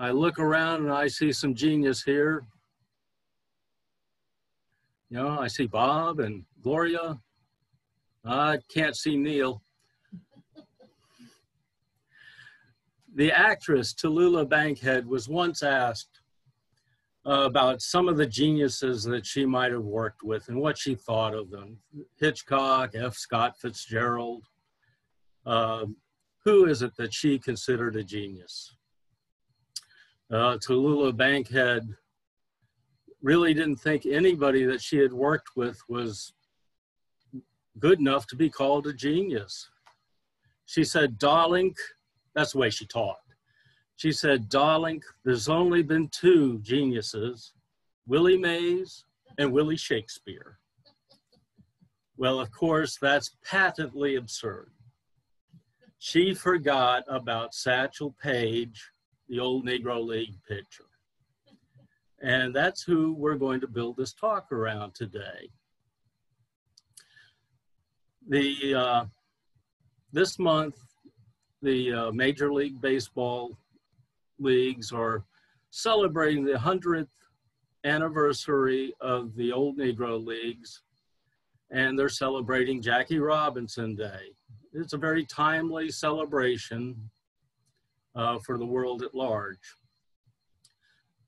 I look around and I see some genius here. You know, I see Bob and Gloria. I can't see Neil. The actress Tallulah Bankhead was once asked about some of the geniuses that she might have worked with and what she thought of them. Hitchcock, F. Scott Fitzgerald. Who is it that she considered a genius? Tallulah Bankhead really didn't think anybody that she had worked with was good enough to be called a genius. She said, darling, that's the way she talked. She said, darling, there's only been two geniuses, Willie Mays and Willie Shakespeare. Well, of course, that's patently absurd. She forgot about Satchel Paige, the old Negro League pitcher. And that's who we're going to build this talk around today. This month, the Major League Baseball leagues are celebrating the 100th anniversary of the old Negro Leagues, and they're celebrating Jackie Robinson Day. It's a very timely celebration for the world at large.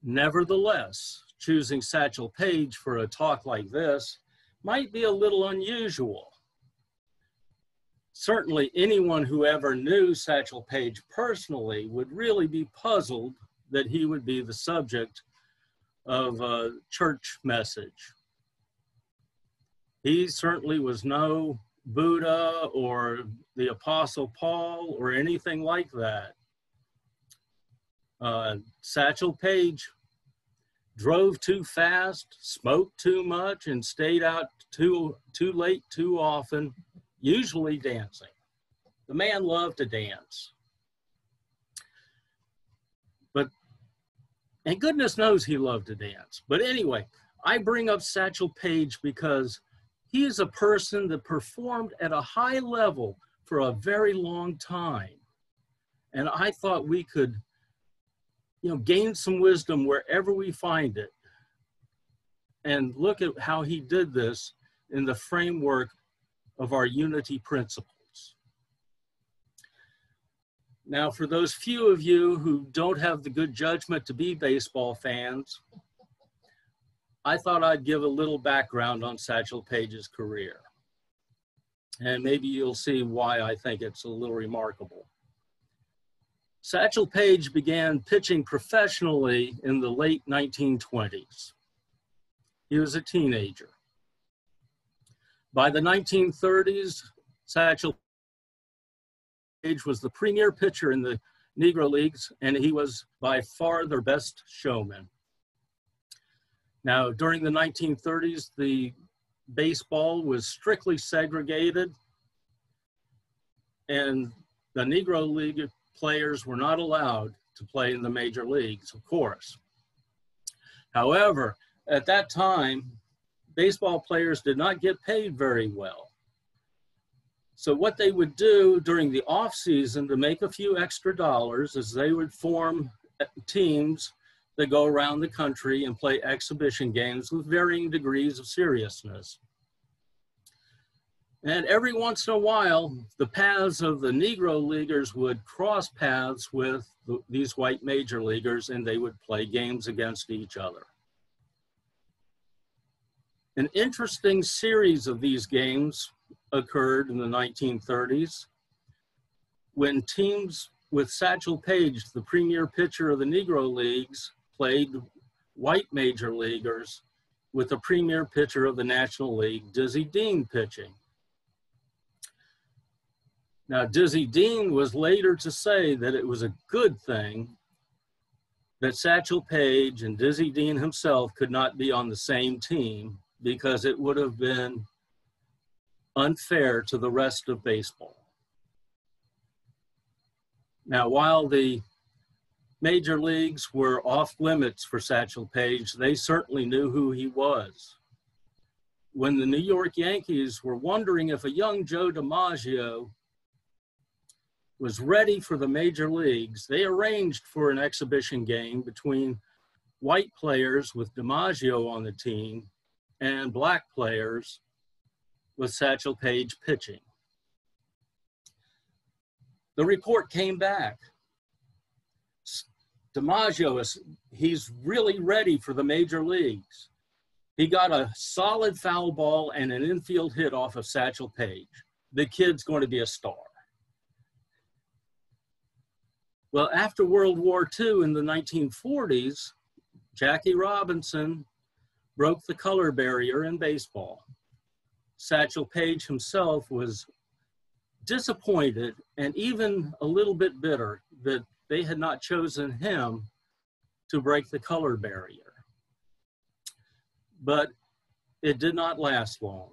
Nevertheless, choosing Satchel Paige for a talk like this might be a little unusual. Certainly anyone who ever knew Satchel Paige personally would really be puzzled that he would be the subject of a church message. He certainly was no Buddha or the Apostle Paul or anything like that. Satchel Paige drove too fast, smoked too much, and stayed out too late too often, usually dancing. The man loved to dance. And goodness knows he loved to dance. But anyway, I bring up Satchel Paige because he is a person that performed at a high level for a very long time. And I thought we could, gain some wisdom wherever we find it. And look at how he did this in the framework of our unity principles. Now, for those few of you who don't have the good judgment to be baseball fans, I thought I'd give a little background on Satchel Paige's career. And maybe you'll see why I think it's a little remarkable. Satchel Paige began pitching professionally in the late 1920s. He was a teenager. By the 1930s, Satchel Paige was the premier pitcher in the Negro Leagues, and he was by far their best showman. Now, during the 1930s, the baseball was strictly segregated, and the Negro League players were not allowed to play in the major leagues, of course. However, at that time, baseball players did not get paid very well. So what they would do during the off season to make a few extra dollars is they would form teams that go around the country and play exhibition games with varying degrees of seriousness. And every once in a while, the paths of the Negro Leaguers would cross paths with these white major leaguers, and they would play games against each other. An interesting series of these games occurred in the 1930s when teams with Satchel Paige, the premier pitcher of the Negro Leagues, played white major leaguers with the premier pitcher of the National League, Dizzy Dean, pitching. Now, Dizzy Dean was later to say that it was a good thing that Satchel Paige and Dizzy Dean himself could not be on the same team, because it would have been unfair to the rest of baseball. Now, while the major leagues were off limits for Satchel Paige, they certainly knew who he was. When the New York Yankees were wondering if a young Joe DiMaggio was ready for the major leagues, they arranged for an exhibition game between white players with DiMaggio on the team and black players with Satchel Paige pitching. The report came back. DiMaggio, he's really ready for the major leagues. He got a solid foul ball and an infield hit off of Satchel Paige. The kid's going to be a star. Well, after World War II in the 1940s, Jackie Robinson broke the color barrier in baseball. Satchel Paige himself was disappointed and even a little bit bitter that they had not chosen him to break the color barrier. But it did not last long.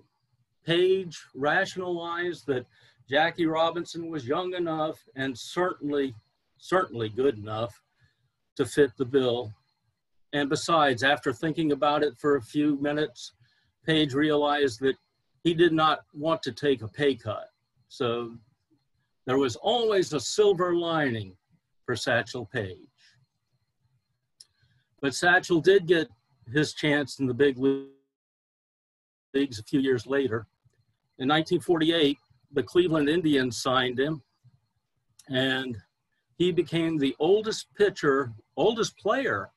Paige rationalized that Jackie Robinson was young enough and certainly good enough to fit the bill. And besides, after thinking about it for a few minutes, Paige realized that he did not want to take a pay cut. So there was always a silver lining for Satchel Paige. But Satchel did get his chance in the big leagues a few years later. In 1948, the Cleveland Indians signed him, and he became the oldest player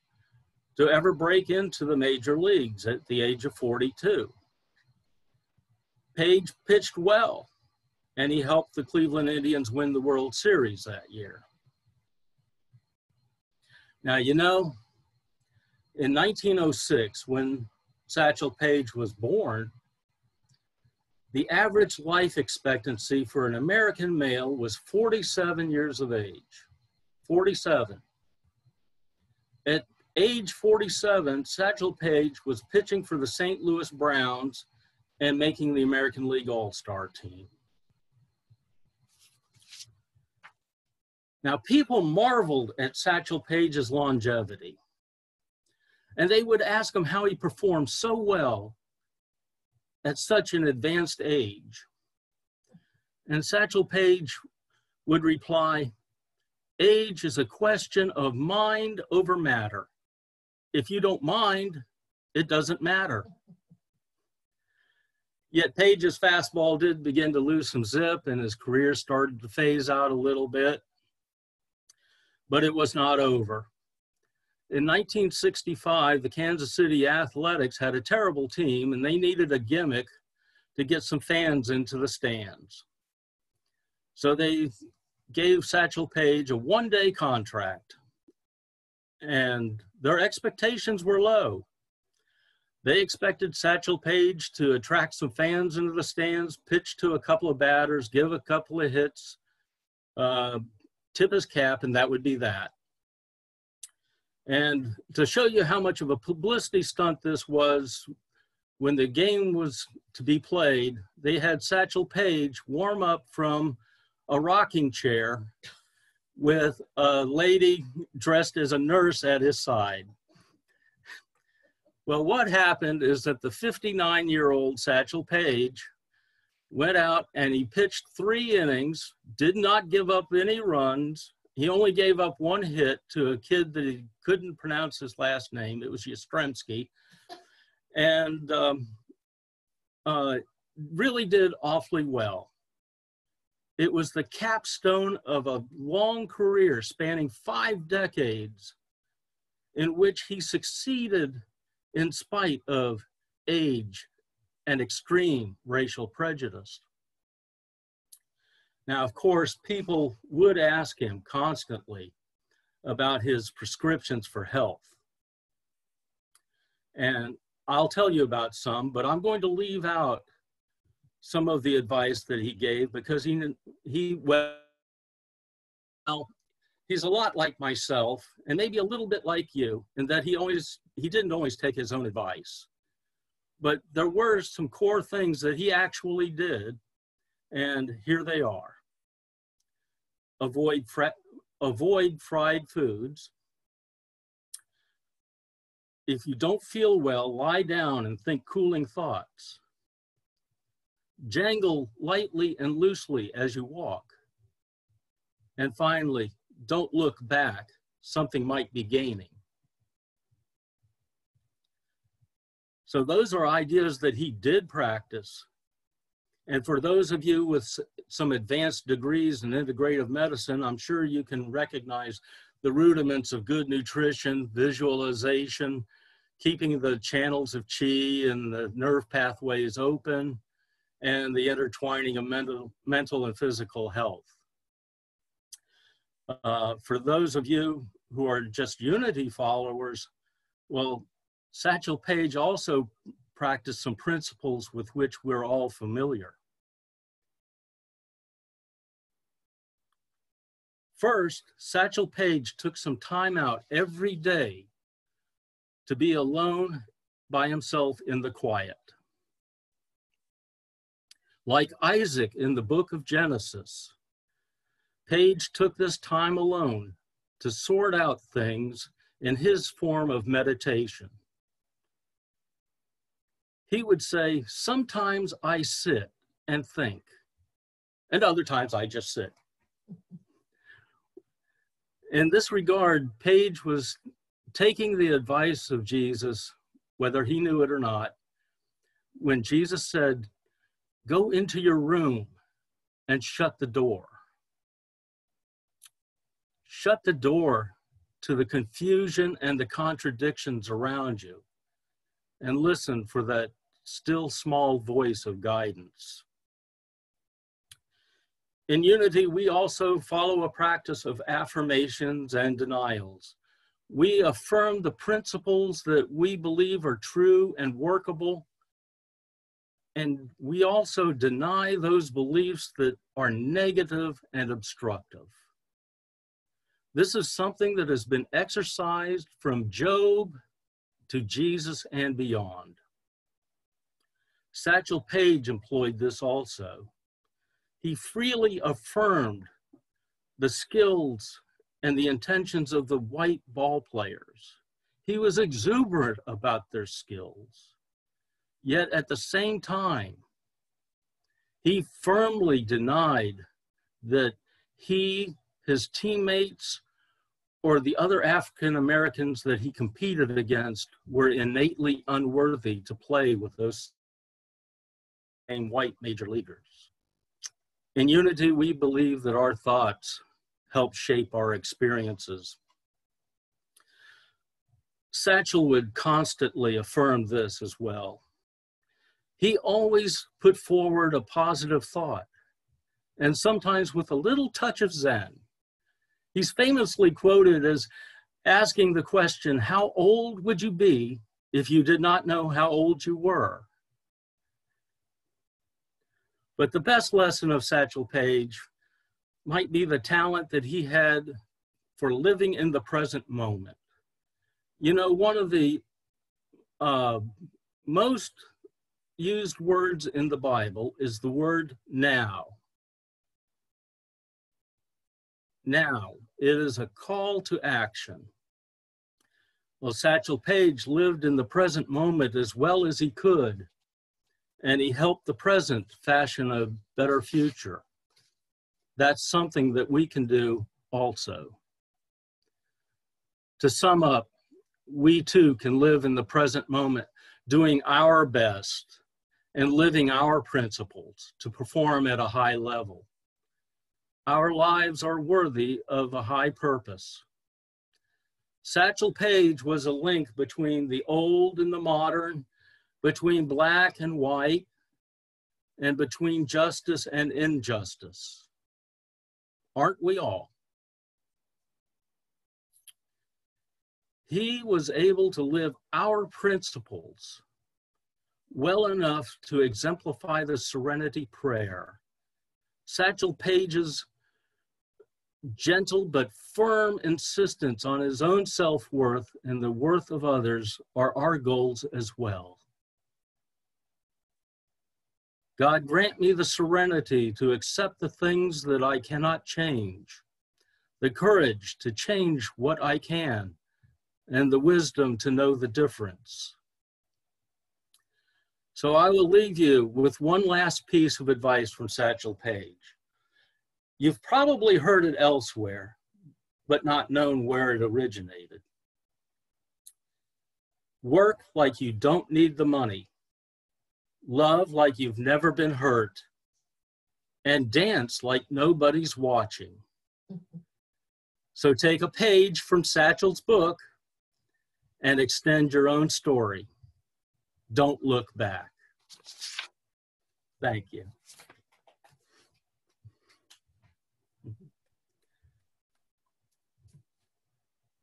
to ever break into the major leagues at the age of 42. Paige pitched well, and he helped the Cleveland Indians win the World Series that year. Now, you know, in 1906, when Satchel Paige was born, the average life expectancy for an American male was 47 years of age. 47. At age 47, Satchel Paige was pitching for the St. Louis Browns and making the American League All-Star team. Now, people marveled at Satchel Paige's longevity, and they would ask him how he performed so well at such an advanced age. And Satchel Paige would reply, "Age is a question of mind over matter. If you don't mind, it doesn't matter." Yet Paige's fastball did begin to lose some zip, and his career started to phase out a little bit. But it was not over. In 1965, the Kansas City Athletics had a terrible team, and they needed a gimmick to get some fans into the stands. So they gave Satchel Paige a one-day contract, and their expectations were low. They expected Satchel Paige to attract some fans into the stands, pitch to a couple of batters, give a couple of hits, tip his cap, and that would be that. And to show you how much of a publicity stunt this was, when the game was to be played, they had Satchel Paige warm up from a rocking chair with a lady dressed as a nurse at his side. Well, what happened is that the 59-year-old Satchel Paige went out and he pitched 3 innings, did not give up any runs. He only gave up 1 hit to a kid that he couldn't pronounce his last name. It was Yastrzemski. And really did awfully well. It was the capstone of a long career spanning 5 decades in which he succeeded in spite of age and extreme racial prejudice. Now, of course, people would ask him constantly about his prescriptions for health. And I'll tell you about some, but I'm going to leave out some of the advice that he gave because he's a lot like myself and maybe a little bit like you in that he didn't always take his own advice. But there were some core things that he actually did, and here they are. Avoid fried foods. If you don't feel well, lie down and think cooling thoughts. Jangle lightly and loosely as you walk. And finally, don't look back. Something might be gaining. So those are ideas that he did practice. And for those of you with some advanced degrees in integrative medicine, I'm sure you can recognize the rudiments of good nutrition, visualization, keeping the channels of qi and the nerve pathways open, and the intertwining of mental and physical health. For those of you who are just Unity followers, well, Satchel Paige also practiced some principles with which we're all familiar. First, Satchel Paige took some time out every day to be alone by himself in the quiet. Like Isaac in the book of Genesis, Paige took this time alone to sort out things in his form of meditation. He would say, sometimes I sit and think, and other times I just sit. In this regard, Paige was taking the advice of Jesus, whether he knew it or not, when Jesus said, go into your room and shut the door. Shut the door to the confusion and the contradictions around you, and listen for that still small voice of guidance. In Unity, we also follow a practice of affirmations and denials. We affirm the principles that we believe are true and workable, and we also deny those beliefs that are negative and obstructive. This is something that has been exercised from Job to Jesus and beyond. Satchel Paige employed this also. He freely affirmed the skills and the intentions of the white ball players. He was exuberant about their skills. Yet at the same time, he firmly denied that he, his teammates, or the other African Americans that he competed against were innately unworthy to play with those same white major leaguers. In Unity, we believe that our thoughts help shape our experiences. Satchel would constantly affirm this as well. He always put forward a positive thought, and sometimes with a little touch of Zen. He's famously quoted as asking the question, how old would you be if you did not know how old you were? But the best lesson of Satchel Paige might be the talent that he had for living in the present moment. You know, one of the most used words in the Bible is the word now. Now, it is a call to action. Well, Satchel Paige lived in the present moment as well as he could, and he helped the present fashion a better future. That's something that we can do also. To sum up, we too can live in the present moment, doing our best and living our principles to perform at a high level. Our lives are worthy of a high purpose. Satchel Paige was a link between the old and the modern, between black and white, and between justice and injustice. Aren't we all? He was able to live our principles well enough to exemplify the Serenity Prayer. Satchel Paige's gentle but firm insistence on his own self-worth and the worth of others are our goals as well. God, grant me the serenity to accept the things that I cannot change, the courage to change what I can, and the wisdom to know the difference. So I will leave you with one last piece of advice from Satchel Paige. You've probably heard it elsewhere, but not known where it originated. Work like you don't need the money. Love like you've never been hurt. And dance like nobody's watching. So take a page from Satchel's book and extend your own story. Don't look back. Thank you.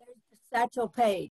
There's the Satchel page.